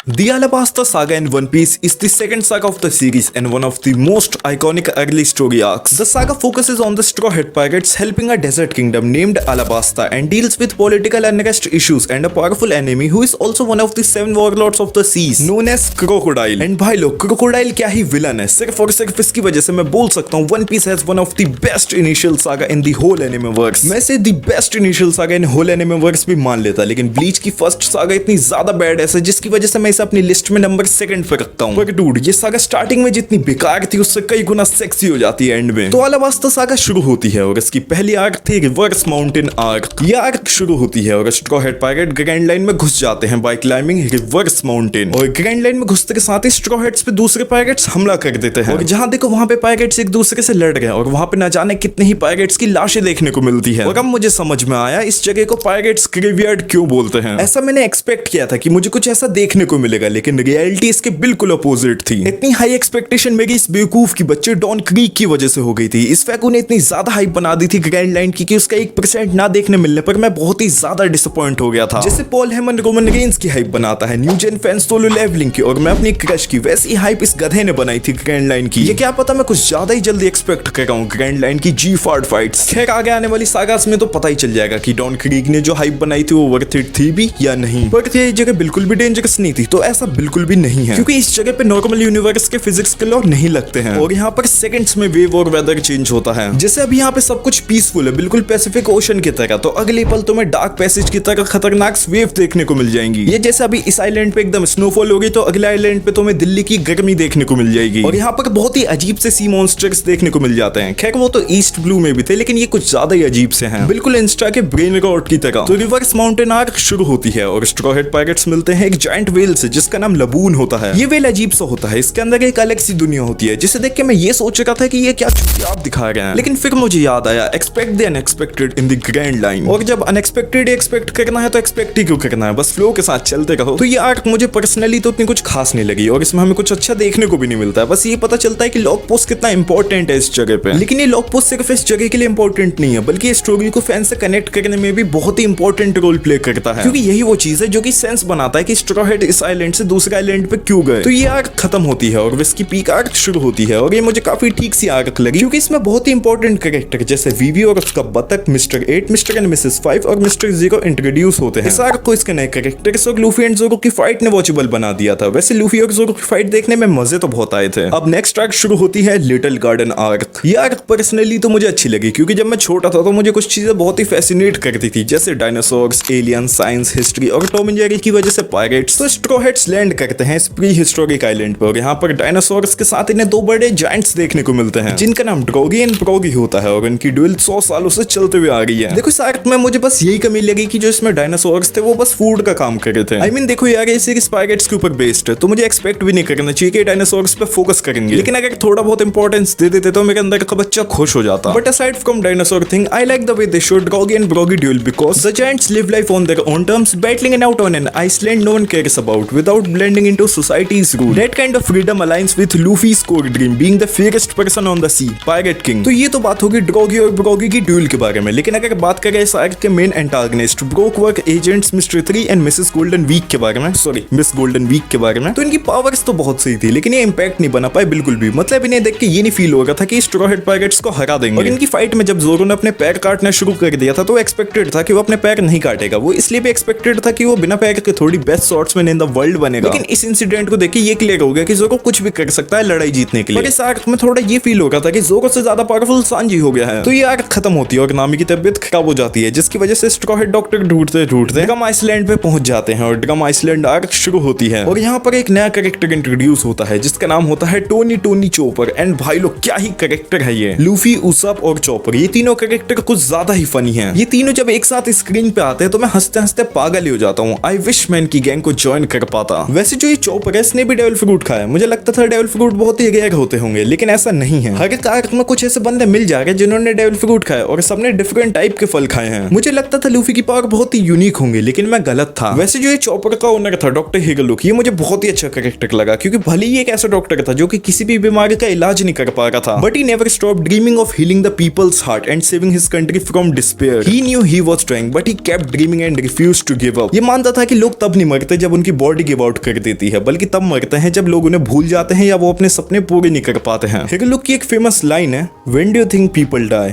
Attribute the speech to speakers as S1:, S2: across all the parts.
S1: The Alabasta saga in One Piece is the second saga of the series and one of the most iconic early story arcs. The saga focuses on the Straw Hat Pirates helping a desert kingdom named Alabasta and deals with political unrest issues and a powerful enemy who is also one of the 7 warlords of the seas known as Crocodile. And भाई लोग Crocodile क्या ही villain है, सिर्फ और सिर्फ इसकी वजह से मैं बोल सकता हूँ One Piece has one of the best initial saga in the whole anime verse. मैं इसे the best initial saga in whole anime verse भी मान लेता, लेकिन Bleach की फर्स्ट सागा इतनी ज्यादा बैड है जिसकी वजह से मैं इसे अपनी लिस्ट में नंबर 2 पे रखता हूँ। पर डूड ये सागा स्टार्टिंग में जितनी बेकार थी उससे कई गुना सेक्सी हो जाती है एंड में। तो अलाबास्ता सागा शुरू होती है और इसकी पहली आर्क थी रिवर्स माउंटेन आर्क। ये आर्क शुरू होती है और straw head pirate grand line में घुस जाते हैं बाय क्लाइंबिंग रिवर्स माउंटेन, और ग्रैंड लाइन में घुसते के साथ ही स्ट्रॉ हेड्स पे दूसरे पायरेट्स हमला कर देते हैं और जहां देखो वहां पे पायरेट्स एक दूसरे से लड़ रहे हैं और वहां पे ना जाने कितने ही पायरेट्स की लाशें देखने को मिलती है। और अब मुझे समझ में आया इस जगह को पायरेट्स ग्रेवयार्ड क्यों बोलते हैं। ऐसा मैंने एक्सपेक्ट किया था कि मुझे कुछ ऐसा देखने को मिलेगा, लेकिन रियलिटी इसके बिल्कुल अपोजिट थी। इतनी हाई एक्सपेक्टेशन मेरी इस बेवकूफ की बच्चे डॉन क्रीक की वजह से हो गई थी। इस फैक्ट ने इतनी ज्यादा हाइप बना दी थी ग्रैंड लाइन की कि उसका 1% ना देखने मिलने पर मैं बहुत ही ज्यादा डिसअपॉइंट हो गया था। जैसे पॉल हेमन रोमन रेंस की हाइप बनाता है new gen fans solo leveling की और मैं अपनी क्रश की, वैसी हाइप इस गधे ने बनाई थी ग्रैंड लाइन की। ये क्या पता मैं कुछ ज्यादा ही जल्दी एक्सपेक्ट कर रहा हूँ ग्रैंड लाइन की जी फाड़ फाइट्स। खैर आगे आने वाली सागास में तो पता ही चल जाएगा कि डॉन क्रीक ने जो हाइप बनाई थी वो वर्थ इट थी भी या नहीं। बट ये जगह बिल्कुल भी डेंजरस नहीं थी, तो ऐसा बिल्कुल भी नहीं है क्योंकि इस जगह पे नॉर्मल यूनिवर्स के फिजिक्स के लॉ नहीं लगते हैं और यहाँ पर सेकंड्स में वेव और वेदर चेंज होता है। जैसे अभी यहाँ पे सब कुछ पीसफुल है बिल्कुल पैसिफिक ओशन की तरह, तो अगले पल तुम्हें डार्क पैसेज की तरह खतरनाक वेव देखने को मिल जाएंगी। ये जैसे अभी इस आइलैंड पे एकदम स्नोफॉल होगी तो अगले आइलैंड पे तुम्हें दिल्ली की गर्मी देखने को मिल जाएगी। और यहाँ पर बहुत ही अजीब से सी मॉन्स्टर्स देखने को मिल जाते हैं। खैर वो तो ईस्ट ब्लू में भी थे, लेकिन ये कुछ ज्यादा ही अजीब से हैं, बिल्कुल इंस्टा के ब्रेन रॉट की तरह। तो रिवर्स माउंटेन आर्क शुरू होती है और स्ट्रॉ हेड पायरेट्स मिलते हैं एक जायंट वेल से जिसका नाम लबून होता है। ये वेल अजीब सा होता है, इसके अंदर एक अलग सी दुनिया होती है जिसे देख के मैं ये सोच रहा था कि ये क्या आप दिखा रहे हैं, लेकिन फिर मुझे याद आया expect the unexpected in the grand line. और जब अनएक्सपेक्टेड एक्सपेक्ट करना है तो एक्सपेक्ट ही क्यों करना है, बस फ्लो के साथ चलते रहो। तो ये आर्क मुझे पर्सनली तो इतनी कुछ खास नहीं लगी और इसमें हमें कुछ अच्छा देखने को भी नहीं मिलता है। बस ये पता चलता है कि लॉग पोस्ट कितना इंपॉर्टेंट है इस जगह पे, लेकिन ये लॉग पोस्ट सिर्फ इस जगह के लिए इंपॉर्टेंट नहीं है बल्कि ये स्टोरी को फैन से कनेक्ट करने में भी बहुत ही इंपॉर्टेंट रोल प्ले करता है, क्योंकि यही वो चीज है जो कि सेंस बनाता है कि स्ट्रॉ हेड इस आइलैंड से दूसरे आइलैंड पे क्यों गए। तो ये आर्क खत्म होती है और इसकी पीक आर्क शुरू होती है और ये मुझे काफी ठीक सी आर्क लगी क्योंकि इसमें बहुत ही इंपॉर्टेंट कैरेक्टर जैसे वीवी और उसका बतख, मिस्टर 8, मिस्टर एंड मिसेस 5 और मिस्टर 0 इंट्रोड्यूस होते हैं। इस आर्क को इसके नए कैरेक्टर्स और लूफी एंड जोरो की फाइट ने वॉचेबल बना दिया था। वैसे लूफी और जोरो की फाइट देखने में मजे तो बहुत आए थे। अब नेक्स्ट आर्क शुरू होती है लिटिल गार्डन आर्क। ये आर्क पर्सनली तो मुझे अच्छी लगी क्योंकि जब मैं छोटा था तो मुझे कुछ चीजें बहुत ही फैसिनेट करती थी, जैसे डायनासोर्स, एलियन, साइंस, हिस्ट्री और टॉम एंड जेरी की वजह से पायरेट्स। तो स्ट्रॉ हेड्स लैंड करते हैं प्री हिस्टोरिक आइलैंड पर और यहाँ पर डायनासोर्स के साथ इन्हें 2 बड़े जायंट्स देखने को मिलते हैं जिनका नाम ड्रॉगी एंड प्रोगी होता है और इनकी ड्यूल 100 सालों से चलते हुए आ रही है। देखो इस आर्क में मुझे बस यही कमी लगी कि जो इसमें डायनासोर्स थे वो बस फूड का काम कर रहे थे। आई मीन देखो यार ये सीरीज पायरेट्स के ऊपर बेस्ड है तो मुझे एक्सपेक्ट भी नहीं करना चाहिए कि डायनासोर्स पे फोकस करेंगे, लेकिन अगर थोड़ा बहुत इंपॉर्टेंस दे देते तो मेरे अंदर का बच्चा खुश हो जाता। But aside from dinosaur thing I like the way they showed Dorry and Brogy duel because the giants live life on their own terms, battling it out on an island no one cares about without blending into society's rule. That kind of freedom aligns with Luffy's core dream, being the fairest person on the sea, Pirate King. तो ये तो बात होगी ड्रॉगी और ब्रोगी की dual के बारे में, लेकिन अगर बात करें इस आर्क के main antagonist Baroque Works agents Mr 3 and Mrs Golden Week के बारे में, सॉरी मिस गोल्डन वीक के बारे में, तो इनकी पावर्स तो बहुत सही थी लेकिन ये इंपैक्ट नहीं बना पाए बिल्कुल भी। मतलब इन्हें देख के ये नहीं फील हो रहा था कि स्ट्रॉ हेड पायरेट्स को हरा देंगे। और इनकी फाइट में जब जोरो ने अपने पैर काटना शुरू कर दिया था तो एक्सपेक्टेड था कि वो अपने पैर नहीं काटेगा, वो इसलिए भी एक्सपेक्टेड था कि वो बिना पैर के थोड़ी बेस्ट शॉट्स में इन द वर्ल्ड बनेगा। लेकिन इस इंसिडेंट को देखिए ये क्लियर हो गया कि जोरो कुछ भी कर सकता है लड़ाई जीतने के लिए। पर इस आर्क में थोड़ा ये फील हो रहा था कि जोरो से ज्यादा पावरफुल सांजी हो गया है। तो ये आर्क खत्म होती है और नामी की तबीयत खराब हो जाती है जिसकी वजह से स्ट्रॉ हेड डॉक्टर ढूंढते ढूंढते ड्रम आइसलैंड पे पहुंच जाते हैं और ड्रम आइसलैंड आर्क शुरू होती है और यहाँ पर एक नया कैरेक्टर इंट्रोड्यूस होता है जिसका नाम होता है टोनी चोपर। एंड भाई लोग क्या ही कैरेक्टर है ये, लूफी, उसप और चोपर, ये तीनों कैरेक्टर कुछ ज्यादा ही फनी है। ये तीनों जब एक साथ स्क्रीन पे आते हैं तो मैं हंसते हंसते पागल ही हो जाता हूँ। आई विश मैं इनकी गैंग को ज्वाइन कर पाता। वैसे जो ये चोपर है इसने भी डेविल फ्रूट खाया, मुझे लगता था डेविल फ्रूट बहुत ही रेयर होते होंगे लेकिन ऐसा नहीं है। हर एक आर्क में कुछ ऐसे बंदे मिल जा रहे जिन्होंने डेविल फ्रूट खाया और सबने डिफरेंट टाइप के फल खाए हैं। मुझे लगता था लूफी की पावर बहुत ही यूनिक होंगे लेकिन मैं गलत था। वैसे जो ये चोपर का ओनर था डॉक्टर हिगलुक, ये मुझे बहुत ही अच्छा कैरेक्टर लगा क्योंकि भले ही एक ऐसा डॉक्टर था जो कि किसी भी बीमारी का इलाज नहीं कर पा रहा था, but he never stop dreaming of healing the people's heart and saving his country from despair. He knew he was trying but he kept dreaming and refused to give up. ये मानता था कि लोग तब नहीं मरते जब उनकी बॉडी बॉडी गिव आउट कर देती है, बल्कि तब मरते हैं जब लोग उन्हें भूल जाते हैं या वो अपने सपने पूरे नहीं कर पाते हैं। हिरोलुक की एक फेमस लाइन है, when do you think people die?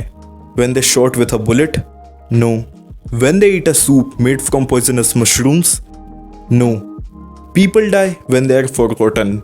S1: When they shot with a bullet? No. When they eat a soup made from poisonous mushrooms? No. People die when they are forgotten.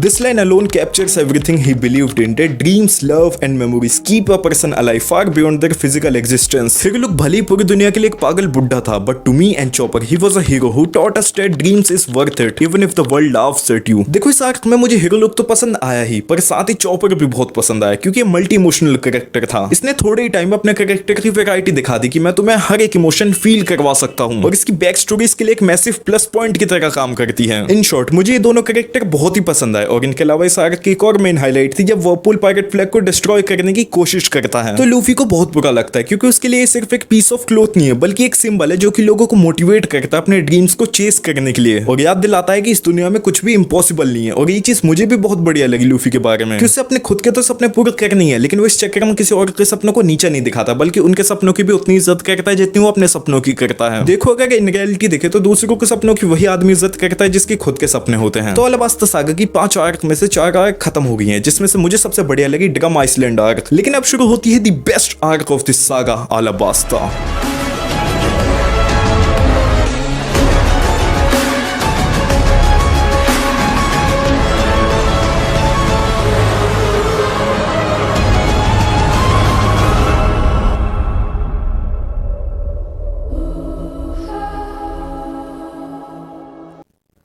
S1: This line alone captures everything he believed in, that dreams, love and memories keep a person alive far beyond their physical existence. हिरोलुक भले ही पूरी दुनिया के लिए एक पागल बुड्ढा था, but to me and Chopper, he was a hero who taught us that dreams is worth it, even if the world laughs at you. देखो इस आर्क में मुझे हिरोलुक तो पसंद आया ही, पर साथ ही चॉपर भी बहुत पसंद आया, क्योंकि ये मल्टी इमोशनल कैरेक्टर था। इसने थोड़े ही टाइम में अपने कैरेक्टर की वैरायटी दिखा दी कि मैं तुम्हें हर एक इमोशन फील करवा सकता हूँ, और इसकी बैक स्टोरी इसके लिए एक मैसिव प्लस पॉइंट की तरह काम करती है। इन शॉर्ट मुझे ये दोनों कैरेक्टर बहुत ही पसंद आए, और इनके अलावा इस आर्क की एक और मेन हाईलाइट थी जब वर्लपूल पायरेट फ्लैग को डिस्ट्रॉय करने की कोशिश करता है, तो लूफी को बहुत बुरा लगता है, क्योंकि उसके लिए सिर्फ एक पीस ऑफ क्लॉथ नहीं है, बल्कि एक सिंबल है जो कि लोगों को मोटिवेट करता है अपने ड्रीम्स को चेस करने के लिए, और याद दिलाता है कि इस दुनिया में कुछ भी इम्पॉसिबल नहीं है। और ये चीज मुझे भी बहुत बढ़िया लगी लूफी के बारे में, कि उसे अपने खुद के तो सपने पूरे करने हैं, लेकिन वो इस चक्कर में किसी और के सपनों को नीचा नहीं दिखाता, बल्कि उनके सपनों की भी उतनी इज्जत करता है जितनी वो अपने सपनों की करता है। देखो अगर इन रियलिटी देखे तो दूसरों के सपनों की वही आदमी इज्जत करता है जिसकी खुद के सपने होते हैं। तो अलाबास्ता सागा की 5 आर्क में से 4 आर्क खत्म हो गई हैं, जिसमें से मुझे सबसे बढ़िया लगी ड्रम आइसलैंड आर्क। लेकिन अब शुरू होती है the best arc of this saga, Alabasta.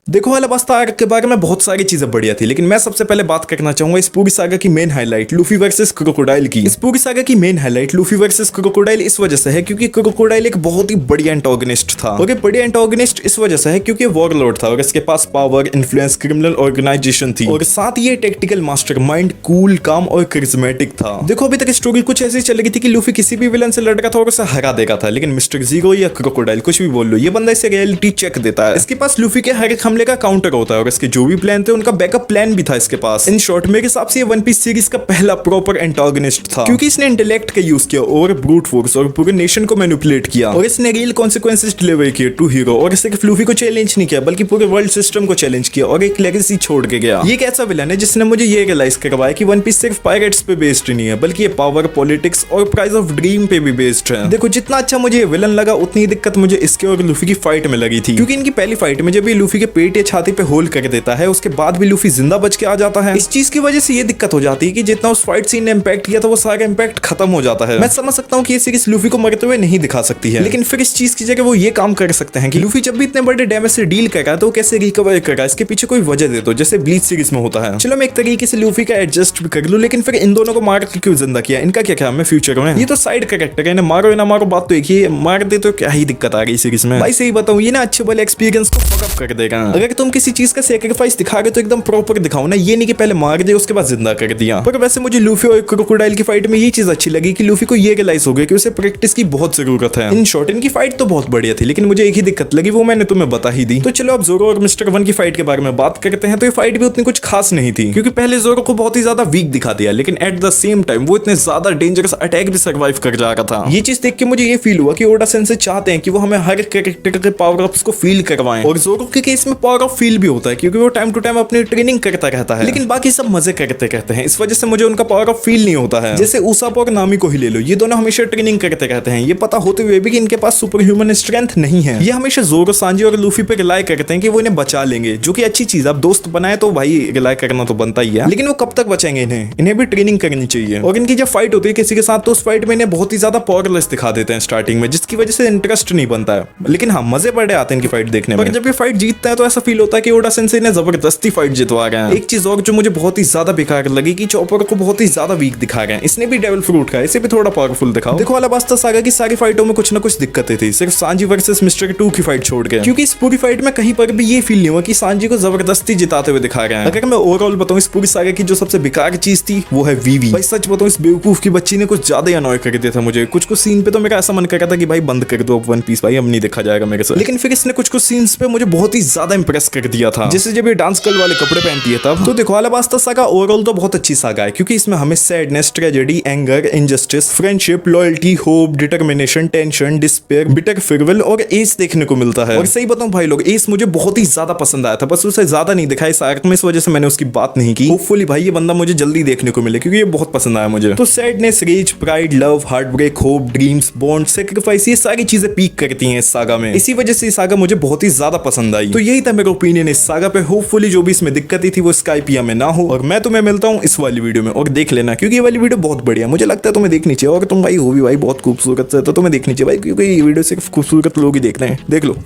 S1: देखो अलाबास्ता आर्क के बारे में बहुत सारी चीजें बढ़िया थी, लेकिन मैं सबसे पहले बात करना चाहूंगा इस पूरी सागा की main highlight Luffy versus crocodile की। इस पूरी सागा की main highlight Luffy versus crocodile इस वजह से है क्योंकि क्रोकोडाइल एक बहुत ही बढ़िया एंटागोनिस्ट था, और ये बढ़िया एंटागोनिस्ट इस वजह से है क्योंकि वॉरलॉर्ड था और इसके पास पावर, इन्फ्लुएंस, क्रिमिनल ऑर्गेनाइजेशन थी, और साथ ही ये टैक्टिकल मास्टरमाइंड, कूल, काम और करिश्मेटिक था। देखो अभी तक स्टोरी कुछ ऐसी चल रही थी कि लूफी किसी भी विलन से लड़ रहा था और उसे हरा देगा था, लेकिन मिस्टर जीरो या क्रोकोडाइल कुछ भी बोल लो, ये बंदा इसे रियलिटी चेक देता है। इसके पास लूफी के हर एक हमले का काउंटर होता है, और इसके जो भी प्लान थे उनका बैकअप प्लान भी था इसके पास। इन शॉर्ट मेरे हिसाब से ये वन पीस सीरीज का पहला प्रॉपर एंटागोनिस्ट था, क्योंकि इसने इंटेलेक्ट का यूज किया और ब्रूट फोर्स और पूरे नेशन को मैनिपुलेट किया, और इसने रियल कॉन्सिक्वेंसेस डिलीवर किए टू हीरो, और सिर्फ लूफी को चैलेंज नहीं किया बल्कि पूरे वर्ल्ड सिस्टम को चैलेंज किया और एक लेगेसी छोड़ के गया। ये एक ऐसा विलन है जिसने मुझे ये रियलाइज करवाया कि वन पीस सिर्फ पायरेट्स पे बेस्ड नहीं है, बल्कि ये पावर, पॉलिटिक्स और प्राइस ऑफ ड्रीम पे भी बेस्ड है। देखो जितना अच्छा मुझे ये विलन लगा, उतनी दिक्कत मुझे इसके और लूफी की फाइट में लगी थी, क्योंकि इनकी पहली फाइट में जब ये लूफी के पेट या छाती पे होल कर देता है, उसके बाद भी लूफी जिंदा बच के आ जाता है। इस चीज की वजह से ये दिक्कत हो जाती है कि जितना उस फाइट सीन ने इंपैक्ट किया था वो सारा इंपैक्ट खत्म हो जाता है। मैं समझ सकता हूँ कि ये सीरीज लूफी को मरते हुए नहीं दिखा सकती है, लेकिन फिर इस चीज की जगह वो ये काम कर सकते हैं कि लूफी जब भी इतने बड़े डैमेज से डील कर रहा है तो कैसे रिकवर कर रहा है, इसके पीछे कोई वजह दे दो, जैसे ब्लीच सीरीज में होता है। चलो मैं एक तरीके से लूफी का एडजस्ट भी कर लूं, लेकिन फिर इन दोनों को मार के क्यों जिंदा किया, इनका क्या क्या है फ्यूचर में? ये तो साइड कैरेक्टर है, इन्हें मारो या ना मारो बात तो एक ही है, मार दे तो क्या ही दिक्कत आ गई सीरीज में। भाई सही बताऊं ये ना अच्छे वाले एक्सपीरियंस को फक अप कर देगा। अगर तुम किसी चीज का सैक्रिफाइस दिखा रहे तो एकदम प्रॉपर दिखाओ ना, ये नहीं कि पहले मार दिया उसके बाद जिंदा कर दिया। पर वैसे मुझे लूफी और क्रोकोडाइल की फाइट में ये चीज अच्छी लगी कि लूफी को ये रियलाइज हो गया कि उसे प्रैक्टिस की बहुत जरूरत है। इन शॉर्ट इनकी फाइट तो बहुत बढ़िया थी, लेकिन मुझे एक ही दिक्कत लगी, वो मैंने तुम्हें बता ही दी। तो चलो अब जोरो और मिस्टर वन की फाइट के बारे में बात करते हैं। तो ये फाइट भी उतनी कुछ खास नहीं थी, क्योंकि पहले जोरो को बहुत ही ज्यादा वीक दिखा दिया, लेकिन एट द सेम टाइम वो इतने ज्यादा डेंजरस अटैक भी सर्वाइव कर जा रहा था। ये चीज देख के मुझे ये फील हुआ कि ओडा सेंसे चाहते हैं कि वो हमें हर कैरेक्टर के पावर अप्स को फील करवाएं, और जोरो के केस में पावर अप फील भी होता है क्योंकि वो टाइम टू टाइम अपनी ट्रेनिंग करता रहता है, लेकिन बाकी सब मजे करते रहते हैं। इस वजह से मुझे उनका पावर अप फील नहीं होता है। जैसे उसाप और नामी को ही ले लो, ये दोनों हमेशा ट्रेनिंग करते रहते हैं, ये पता होते हुए भी कि इनके पास सुपर ह्यूमन स्ट्रेंथ नहीं है। ये हमेशा जोरो, सांजी और लूफी पे रिलाई करते हैं कि वो इन्हें बचा लेंगे, जो कि अच्छी चीज। आप दोस्त बनाए तो भाई रिलाई करना तो बनता ही है, लेकिन वो कब तक बचेंगे? इन्हें भी ट्रेनिंग करनी चाहिए। और इनकी जब फाइट होती है किसी के साथ तो उस फाइट में इन्हें बहुत ही ज्यादा पावरलेस दिखा देते हैं स्टार्टिंग में, जिसकी वजह से इंटरेस्ट नहीं बनता है। लेकिन हाँ मजे बड़े आते हैं इनकी फाइट देखने में। जब ये फाइट जीतता है तो ऐसा फील होता है कि ओडा सेंसे ने जबरदस्ती फाइट जितवा गए हैं। एक चीज और जो मुझे बहुत ही ज्यादा बेकार लगी कि चॉपर को बहुत ही ज्यादा वीक दिखा गए हैं। इसने भी डेविल फ्रूट खाया, इसे भी थोड़ा पावरफुल दिखाओ। देखो अलाबास्ता सागा की सारी फाइटों में कुछ ना कुछ दिक्कतें थी, सिर्फ सांजी वर्सेस मिस्टर 2 की फाइट छोड़ के, क्योंकि इस पूरी फाइट में कहीं पर भी ये फील नहीं हुआ कि सांजी को जबरदस्ती जिताते हुए दिखा रहे हैं। अगर मैं ओवरऑल बताऊं इस पूरी सागा की जो सबसे बेकार चीज थी वो है वीवी। भाई सच बताऊं इस बेवकूफ की बच्ची ने कुछ ज्यादा अनॉय कर दिया था मुझे। कुछ सीन पे तो मेरा ऐसा मन कर रहा था कि भाई बंद कर दो वन पीस, भाई अब नहीं देखा जाएगा मेरे से। लेकिन फिर इसने कुछ सीन्स पे मुझे बहुत ही ज्यादा इम्प्रेस कर दिया था। जैसे जब ये डांस गर्ल वाले कपड़े पहनती है तब। तो देखो अलाबास्ता सागा ओवरऑल तो बहुत अच्छी सागा है, क्योंकि इसमें हमें sadness, tragedy, anger, injustice, friendship, loyalty, hope, determination, tension, despair, bitter farewell और एस देखने को मिलता है। और सही बताऊं भाई लोग, एस मुझे बहुत ही ज्यादा पसंद आया था, बस उसे ज्यादा नहीं दिखाई इस आर्क में, इस वजह से मैंने उसकी बात नहीं की। होपफुली भाई ये बंदा मुझे जल्दी देखने को मिले, क्योंकि ये बहुत पसंद आया मुझे। तो sadness, rage, pride, love, heart break, hope, dreams, bond, sacrifice, ये सारी चीजें पीक करती हैं इस सागा में। इसी वजह से सागा मुझे बहुत ही ज्यादा पसंद आई। तो यही था मेरा ओपिनियन इस सागा पे। होपफुली जो भी इसमें दिक्कत थी वो स्काइपिया में ना हो। और मैं तुम्हें मिलता हूँ इस वाली वीडियो में, और देख लेना, क्योंकि ये वाली वीडियो बहुत बढ़िया, मुझे लगता है तुम्हें देखनी चाहिए। और तुम भाई हो भी भाई बहुत खूबसूरत से, तो तुम्हें देखनी चाहिए भाई, क्योंकि ये वीडियो सिर्फ खूबसूरत लोग ही देखते हैं। देख लो।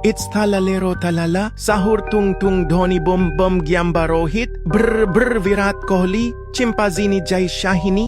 S2: It's Talalero Talala, Sahur Tung Tung Dhoni Bum Bum Gyamba Rohit, Brr Brr Virat Kohli, Chimpazini Jai Shahini.